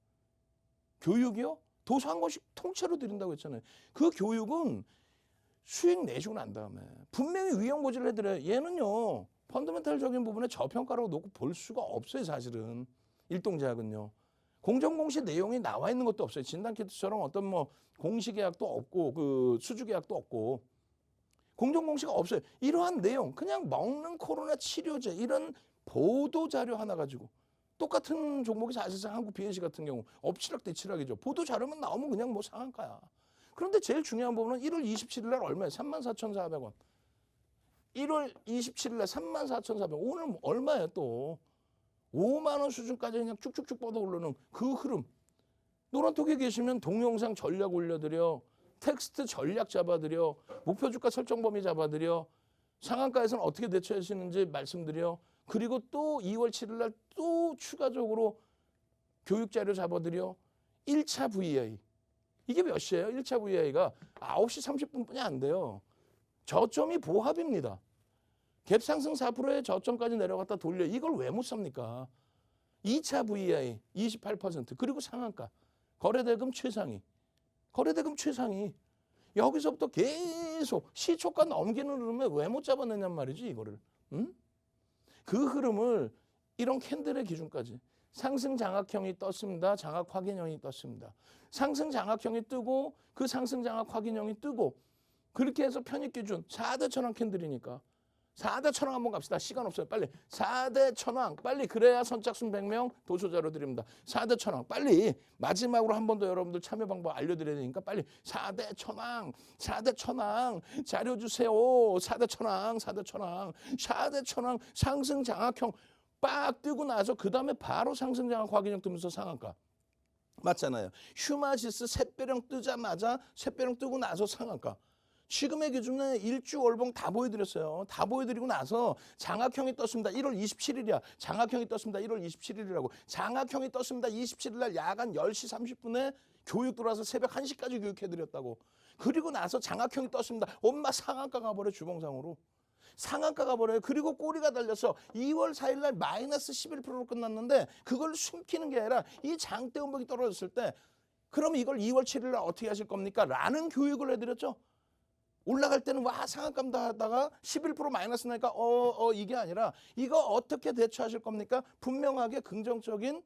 교육이요? 도서 한 권씩 통째로 드린다고 했잖아요. 그 교육은 수익 내주고 난 다음에 분명히 위험 고지를 해드려요. 얘는요. 펀더멘탈적인 부분에 저평가라고 놓고 볼 수가 없어요. 사실은. 일동제약은요. 공정공시 내용이 나와 있는 것도 없어요. 진단키트처럼 어떤 공시 계약도 없고 그 수주 계약도 없고 공정공시가 없어요. 이러한 내용 그냥 먹는 코로나 치료제 이런 보도자료 하나 가지고 똑같은 종목이 사실상 한국 BNC 같은 경우 엎치락뒤치락이죠. 보도자료만 나오면 그냥 상한가야. 그런데 제일 중요한 부분은 1월 27일 날 얼마예요? 34,400원. 1월 27일 날 34,400원. 오늘 얼마예요 또? 5만 원 수준까지 그냥 쭉쭉쭉 뻗어 오르는 그 흐름. 노란톡에 계시면 동영상 전략 올려드려. 텍스트 전략 잡아드려. 목표 주가 설정 범위 잡아드려. 상한가에서는 어떻게 대처하시는지 말씀드려. 그리고 또 2월 7일 날 또 추가적으로 교육 자료 잡아드려. 1차 VI. 이게 몇 시예요? 1차 VI가 9시 30분뿐이 안 돼요. 저점이 보합입니다. 갭 상승 4%의 저점까지 내려갔다 돌려. 이걸 왜 못 삽니까? 2차 VI 28% 그리고 상한가. 거래대금 최상위. 거래대금 최상위. 여기서부터 계속 시초가 넘기는 흐름에 왜 못 잡아내냔 말이지 이거를. 응? 그 흐름을 이런 캔들의 기준까지. 상승 장악형이 떴습니다. 장악 확인형이 떴습니다. 상승 장악형이 뜨고 그 상승 장악 확인형이 뜨고 그렇게 해서 편입 기준 4대 천왕 캔들이니까 4대 천왕 한번 갑시다. 시간 없어요. 빨리 4대 천왕 빨리 그래야 선착순 100명 도서자료 드립니다. 4대 천왕 빨리 마지막으로 한 번 더 여러분들 참여 방법 알려드려야 되니까 빨리 4대 천왕 4대 천왕 자료 주세요. 4대 천왕 4대 천왕 4대 천왕 상승 장악형 빡 뜨고 나서 그 다음에 바로 상승 장악 확인형 뜨면서 상한가. 맞잖아요. 슈마시스 샛별형 뜨자마자 샛별형 뜨고 나서 상한가. 지금의 기준은 일주 월봉 다 보여드렸어요. 다 보여드리고 나서 장악형이 떴습니다. 1월 27일이야. 장악형이 떴습니다. 1월 27일이라고. 장악형이 떴습니다. 27일 날 야간 10시 30분에 교육 들어와서 새벽 1시까지 교육해드렸다고. 그리고 나서 장악형이 떴습니다. 엄마 상한가 가버려 주봉상으로. 상한가 가버려요. 그리고 꼬리가 달려서 2월 4일 날 마이너스 11%로 끝났는데 그걸 숨기는 게 아니라 이 장대 음봉이 떨어졌을 때 그럼 이걸 2월 7일 날 어떻게 하실 겁니까? 라는 교육을 해드렸죠. 올라갈 때는 와 상한감다 하다가 11% 마이너스 나니까 이게 아니라 이거 어떻게 대처하실 겁니까? 분명하게 긍정적인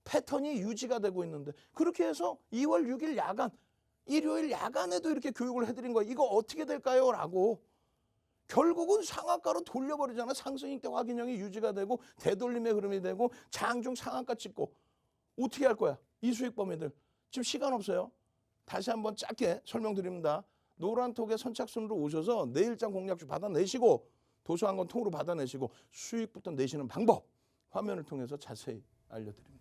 패턴이 유지가 되고 있는데 그렇게 해서 2월 6일 야간, 일요일 야간에도 이렇게 교육을 해드린 거예요. 이거 어떻게 될까요? 라고. 결국은 상한가로 돌려버리잖아. 상승익대 확인형이 유지가 되고 되돌림의 흐름이 되고 장중 상한가 찍고 어떻게 할 거야? 이 수익 범위들. 지금 시간 없어요. 다시 한번 짧게 설명드립니다. 노란톡에 선착순으로 오셔서 내일장 공략주 받아내시고 도서관권 통으로 받아내시고 수익부터 내시는 방법 화면을 통해서 자세히 알려드립니다.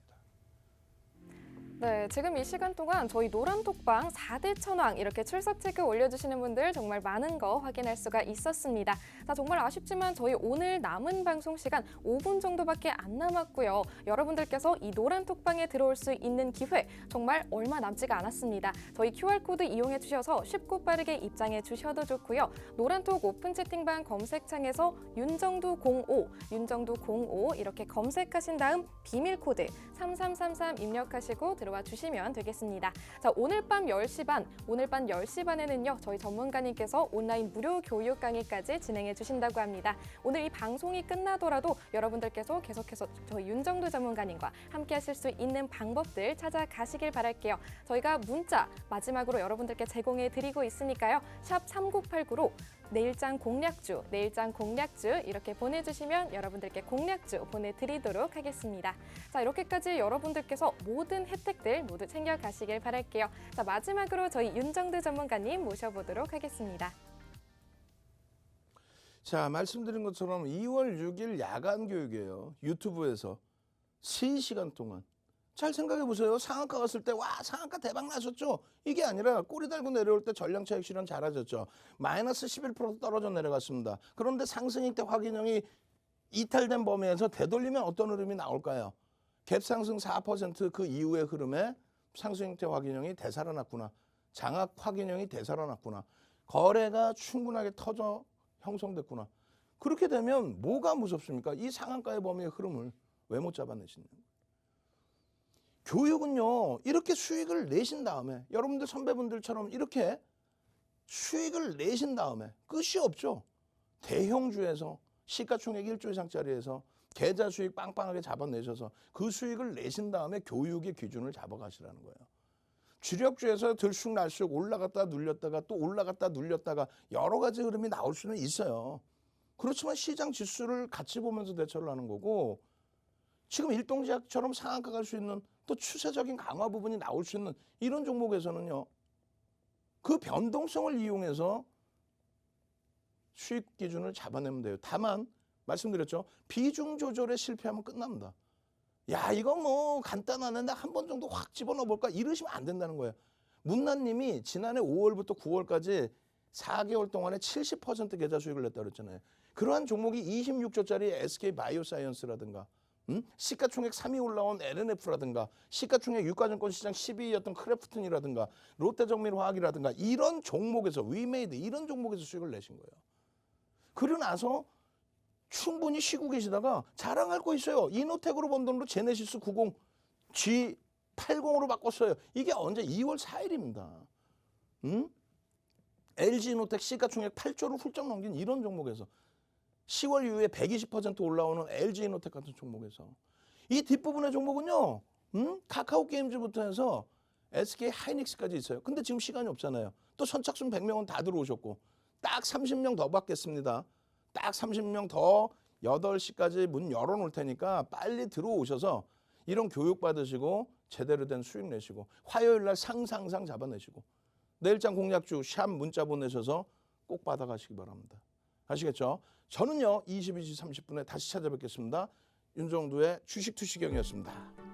네, 지금 이 시간 동안 저희 노란톡방 4대 천왕 이렇게 출석 체크 올려주시는 분들 정말 많은 거 확인할 수가 있었습니다. 자, 정말 아쉽지만 저희 오늘 남은 방송 시간 5분 정도밖에 안 남았고요. 여러분들께서 이 노란톡방에 들어올 수 있는 기회 정말 얼마 남지가 않았습니다. 저희 QR코드 이용해 주셔서 쉽고 빠르게 입장해 주셔도 좋고요. 노란톡 오픈 채팅방 검색창에서 윤정두05 이렇게 검색하신 다음 비밀 코드 3333 입력하시고 들어와 주시면 되겠습니다. 자, 오늘 밤 10시 반에는요. 저희 전문가님께서 온라인 무료 교육 강의까지 진행해 주신다고 합니다. 오늘 이 방송이 끝나더라도 여러분들께서 계속해서 저희 윤정두 전문가님과 함께 하실 수 있는 방법들 찾아가시길 바랄게요. 저희가 문자 마지막으로 여러분들께 제공해 드리고 있으니까요. 샵 3989로 내일장 공략주 이렇게 보내주시면 여러분들께 공략주 보내드리도록 하겠습니다. 자, 이렇게까지 여러분들께서 모든 혜택들 모두 챙겨가시길 바랄게요. 자, 마지막으로 저희 윤정두 전문가님 모셔보도록 하겠습니다. 자, 말씀드린 것처럼 2월 6일 야간 교육이에요. 유튜브에서 3시간 동안. 잘 생각해 보세요. 상한가 갔을 때 와 상한가 대박 나셨죠? 이게 아니라 꼬리 달고 내려올 때 전량차익 실현 잘하셨죠. 마이너스 11% 떨어져 내려갔습니다. 그런데 상승익대 확인형이 이탈된 범위에서 되돌리면 어떤 흐름이 나올까요? 갭 상승 4% 그 이후의 흐름에 상승익대 확인형이 되살아났구나. 장악 확인형이 되살아났구나. 거래가 충분하게 터져 형성됐구나. 그렇게 되면 뭐가 무섭습니까? 이 상한가의 범위의 흐름을 왜 못 잡아내시는 거예요? 교육은요, 이렇게 수익을 내신 다음에 여러분들 선배분들처럼 이렇게 수익을 내신 다음에 끝이 없죠. 대형주에서 시가총액 1조 이상짜리에서 계좌 수익 빵빵하게 잡아내셔서 그 수익을 내신 다음에 교육의 기준을 잡아가시라는 거예요. 주력주에서 들쑥날쑥 올라갔다 눌렸다가 또 올라갔다 눌렸다가 여러 가지 흐름이 나올 수는 있어요. 그렇지만 시장 지수를 같이 보면서 대처를 하는 거고 지금 일동제약처럼 상한가 갈 수 있는 또 추세적인 강화 부분이 나올 수 있는 이런 종목에서는요. 그 변동성을 이용해서 수익 기준을 잡아내면 돼요. 다만 말씀드렸죠. 비중 조절에 실패하면 끝납니다. 야 이거 뭐 간단하네. 한 번 정도 확 집어넣어 볼까? 이러시면 안 된다는 거예요. 문나님이 지난해 5월부터 9월까지 4개월 동안에 70% 계좌 수익을 냈다고 그랬잖아요. 그러한 종목이 26조짜리 SK바이오사이언스라든가 시가총액 3위 올라온 LNF라든가 시가총액 유가증권 시장 12위였던 크래프튼이라든가 롯데정밀화학이라든가 이런 종목에서 위메이드 이런 종목에서 수익을 내신 거예요. 그러고 나서 충분히 쉬고 계시다가 자랑할 거 있어요. 이노텍으로 번 돈으로 제네시스 90 G80으로 바꿨어요. 이게 언제? 2월 4일입니다. LG이노텍 시가총액 8조를 훌쩍 넘긴 이런 종목에서 10월 이후에 120% 올라오는 LG이노텍 같은 종목에서 이 뒷부분의 종목은요. 카카오게임즈부터 해서 SK하이닉스까지 있어요. 근데 지금 시간이 없잖아요. 또 선착순 100명은 다 들어오셨고 딱 30명 더 받겠습니다. 딱 30명 더 8시까지 문 열어놓을 테니까 빨리 들어오셔서 이런 교육 받으시고 제대로 된 수익 내시고 화요일 날 상상상 잡아내시고 내일장 공략주 샵 문자 보내셔서 꼭 받아가시기 바랍니다. 아시겠죠? 저는요 22시 30분에 다시 찾아뵙겠습니다. 윤정두의 주식투시경이었습니다.